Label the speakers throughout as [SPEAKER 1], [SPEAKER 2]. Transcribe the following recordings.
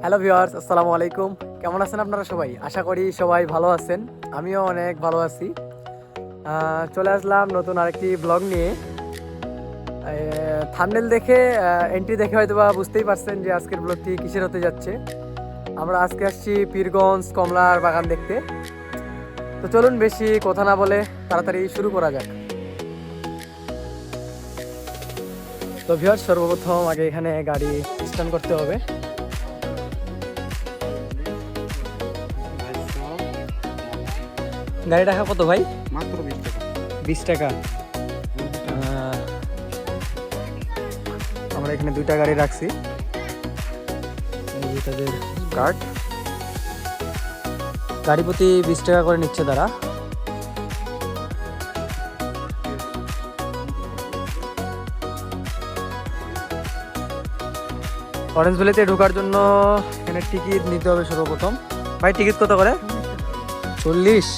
[SPEAKER 1] Hello viewers, আসসালামু আলাইকুম। কেমন আছেন আপনারা সবাই? আশা করি সবাই ভালো আছেন। আমিও অনেক ভালো আছি। চলে আসলাম নতুন আরেকটি ব্লগ নিয়ে। থাম্বনেল দেখে, এন্ট্রি দেখে হয়তো বা বুঝতেই পারছেন যে আজকের ব্লগটি কিসের হতে যাচ্ছে। আমরা আজকে আসছি পীরগঞ্জ কমলার বাগান দেখতে। তো চলুন বেশি কথা না বলে তাড়াতাড়ি শুরু করা যাক। তো ভিউয়ার্স, সর্বপ্রথম আগে এখানে গাড়ি স্ট্যান্ড করতে হবে। গাড়ি টাকা কত ভাই?
[SPEAKER 2] মাত্র 20 টাকা।
[SPEAKER 1] 20 টাকা। আমরা এখানে দুইটা গাড়ি রাখছি, তাদের কার্ড। গাড়ি প্রতি 20 টাকা করে নিচ্ছে তারা। অরেঞ্জ ভ্যালিতে ঢোকার জন্য এখানে টিকিট নিতে হবে সর্বপ্রথম। ভাই টিকিট কত করে? 40।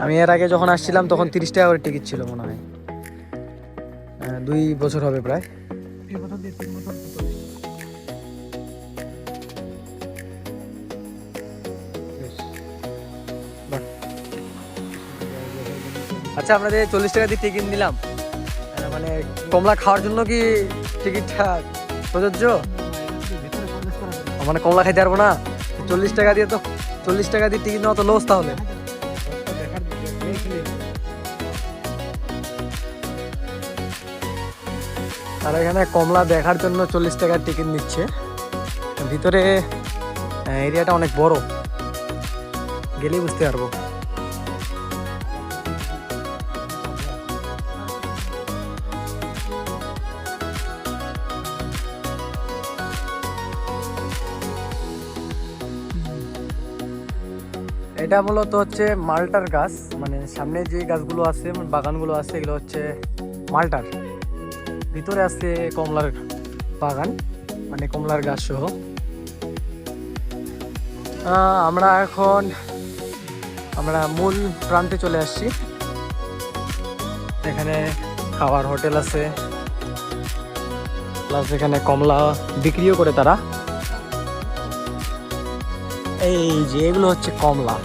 [SPEAKER 1] আমি এর আগে যখন আসছিলাম তখন 30 টাকা করে টিকিট ছিল মনে হয়। 2 বছর হবে প্রায়। আচ্ছা, আমরা যে 40 টাকা দিয়ে টিকিট নিলাম, মানে কমলা খাওয়ার জন্য কি টিকিটটা প্রযোজ্য? মানে কমলা খাইতে পারবো না 40 টাকা দিয়ে? তো 40 টাকা দিয়ে টিকিট নেওয়া তো লস তাহলে। আর এখানে কমলা দেখার জন্য 40 টাকার টিকিট নিচ্ছে। ভিতরে এরিয়াটা অনেক বড়, গেলেই বুঝতে পারবো। এটা মূলত হচ্ছে মালটার গাছ, মানে সামনে যে গাছগুলো আছে, বাগানগুলো আছে, এগুলো হচ্ছে মালটার। ভিতরে আছে কমলার বাগান, মানে কমলার গাছ সহ। আমরা মূল প্রান্তে চলে আসছি। এখানে খাওয়ার হোটেল আছে, প্লাস এখানে কমলা বিক্রিও করে তারা। এই যে এগুলো হচ্ছে কমলা।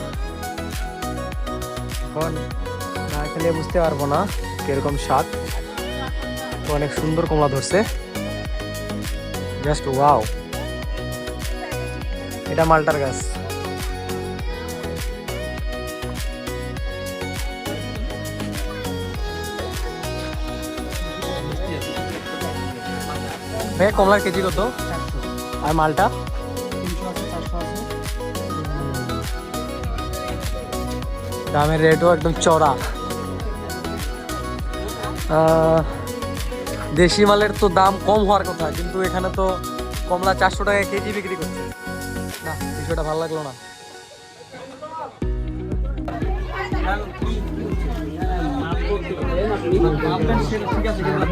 [SPEAKER 1] এখন না খেলে বুঝতে পারবো না কিরকম স্বাদ। অনেক সুন্দর কমলা ধরছে, জাস্ট ওয়াও। এটা মালটার গাছ। ভাই কমলার কেজি কত? আর মালটা? দামের রেটও একদম চড়া। দেশি মালের তো দাম কম হওয়ার কথা, কিন্তু এখানে তো কমলা 400 টাকা কেজি বিক্রি করছে। না, বিষয়টা ভালো লাগলো না।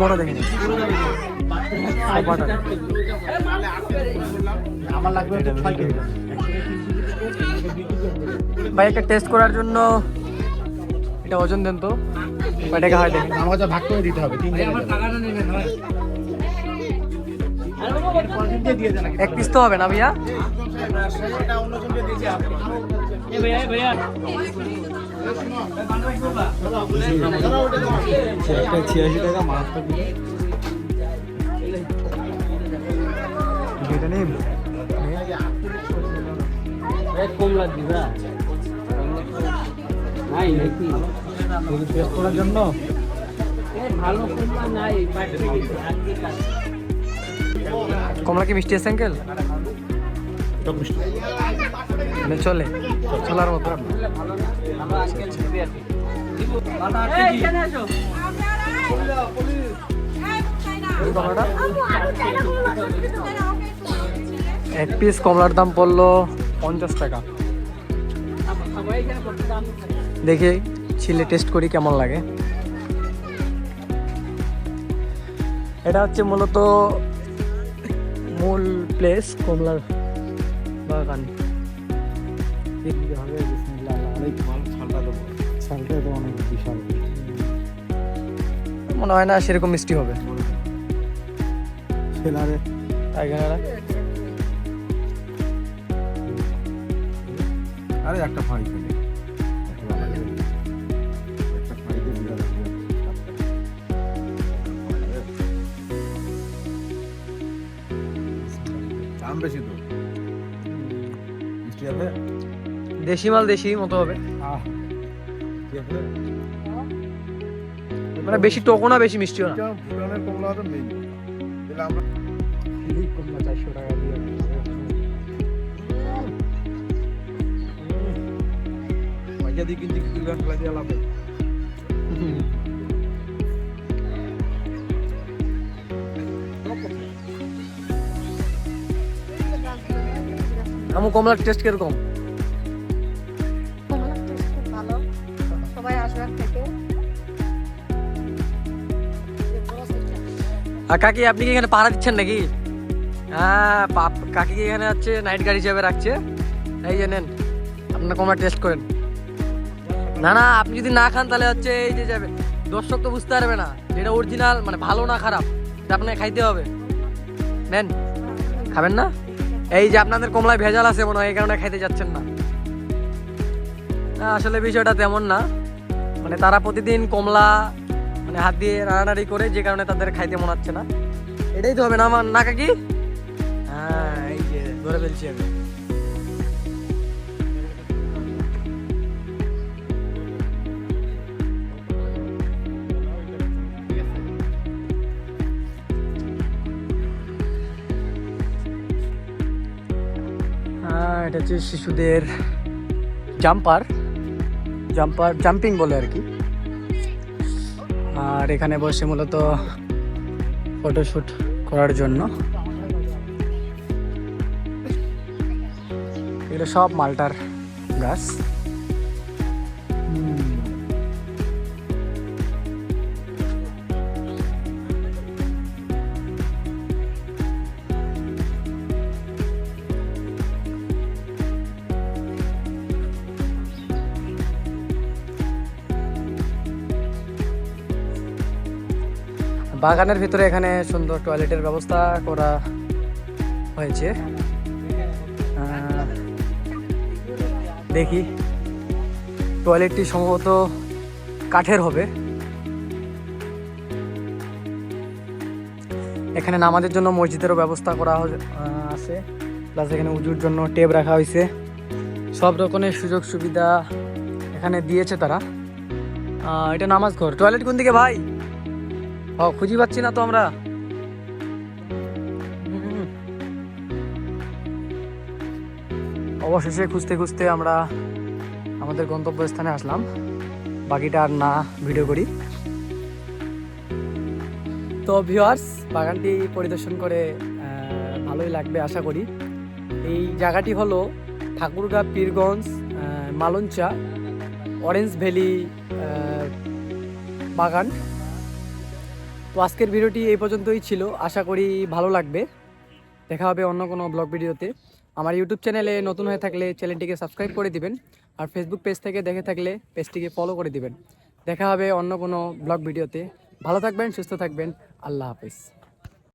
[SPEAKER 1] বড় দেখেন ভাই, একটা টেস্ট করার জন্য এটা ওজন দেন তো। কয় টাকা হয় দেখেন?
[SPEAKER 2] আমাকে ভাগ করে দিতে হবে 3 জনের।
[SPEAKER 1] এক পিস তো হবে না ভাইয়া?
[SPEAKER 2] একটা 86 টাকা মাছ
[SPEAKER 1] এটা নেই
[SPEAKER 3] কমলা দিবা নাই নাকি
[SPEAKER 2] টেস্ট করার জন্য।
[SPEAKER 3] ভালো কমলা নাই।
[SPEAKER 1] কমলা কি মিষ্টি আছে আঙ্কেল? মানে চলে, চলার মতো। এক পিস কমলার দাম পড়লো 50 টাকা। দেখি ছিলে টেস্ট করি কেমন লাগে। এটা হচ্ছে মূলত মূল প্লেস কমলার বাগান। মনে হয় না সেরকম মিষ্টি হবে।
[SPEAKER 2] ছেলারে
[SPEAKER 1] পায়খানাটা
[SPEAKER 2] আরে একটা ফাড়ি ফেলে একটা ফাড়িতে বিড়াল আছে। দাম বেশি তো মিষ্টি আছে
[SPEAKER 1] দেশি মাল দেশি মতো হবে,
[SPEAKER 2] মিষ্টি আছে
[SPEAKER 1] মানে বেশি টকও না বেশি মিষ্টিও না।
[SPEAKER 2] ভুটানের কমলা তো নেই তাহলে আমরা
[SPEAKER 1] কমলা 400 টাকা দিয়ে
[SPEAKER 2] পয়সা দিয়ে কিনছি কিলো ফেলা দিয়ে লাভ
[SPEAKER 1] আমু কমলার টেস্ট কিরকম?
[SPEAKER 4] কমলার টেস্ট খুব ভালো, সবাই আসবে খেতে।
[SPEAKER 1] আর কাকি আপনি কি এখানে পাহারা দিচ্ছেন নাকি? হ্যাঁ কাকি কি এখানে হচ্ছে নাইট গার্ড হিসাবে রাখছে। এই যে নেন আপনার কমলা টেস্ট করেন। না না আপনি যদি না খান তাহলে হচ্ছে এই যে যাবে, দর্শক তো বুঝতে পারবে না যেটা অরিজিনাল মানে ভালো না খারাপ, এটা আপনাকে খাইতে হবে। নেন, খাবেন না? এই যে আপনাদের কমলায় ভেজাল আছে মনে হয়, এই কারণে খাইতে যাচ্ছেন না। না আসলে বিষয়টা তেমন না, মানে তারা প্রতিদিন কমলা মানে হাত দিয়ে নাড়ানাড়ি করে, যে কারণে তাদের খাইতে মনে হচ্ছে না। এটাই তো হবে না আমার না কাকি? হ্যাঁ এই যে ধরে ফেলছি আমি। হ্যাঁ এটা হচ্ছে শিশুদের জাম্পিং বলে আর কি। আর এখানে বসে মূলত ফটোশুট করার জন্য। এগুলো সব মালটার গাছ। বাগানের ভিতরে এখানে সুন্দর টয়লেটের ব্যবস্থা করা হয়েছে। দেখি টয়লেটটি সম্ভবত কাঠের হবে। এখানে নামাজের জন্য মসজিদেরও ব্যবস্থা করা আছে, প্লাস এখানে উজুর জন্য টেপ রাখা হয়েছে। সব রকমের সুযোগ সুবিধা এখানে দিয়েছে তারা। এটা নামাজ ঘর। টয়লেট কোন দিকে ভাই? খুঁজি পাচ্ছি না তো আমরা। অবশেষে খুঁজতে খুঁজতে আমরা আমাদের গন্তব্যস্থানে আসলাম। বাকিটা আর না ভিডিও করি। তো ভিউয়ার্স, বাগানটি পরিদর্শন করে ভালোই লাগবে আশা করি। এই জায়গাটি হলো ঠাকুরগাঁ পীরগঞ্জ মালঞ্চা অরেঞ্জ ভ্যালি বাগান। তো আজকের ভিডিওটি এই পর্যন্তই ছিল, আশা করি ভালো লাগবে। দেখা হবে অন্য কোনো ব্লগ ভিডিওতে। আমার ইউটিউব চ্যানেলে নতুন হয়ে থাকলে চ্যানেলটিকে সাবস্ক্রাইব করে দিবেন, আর ফেসবুক পেজ থেকে দেখে থাকলে পেজটিকে ফলো করে দিবেন। দেখা হবে অন্য কোনো ব্লগ ভিডিওতে। ভালো থাকবেন, সুস্থ থাকবেন। আল্লাহ হাফেজ।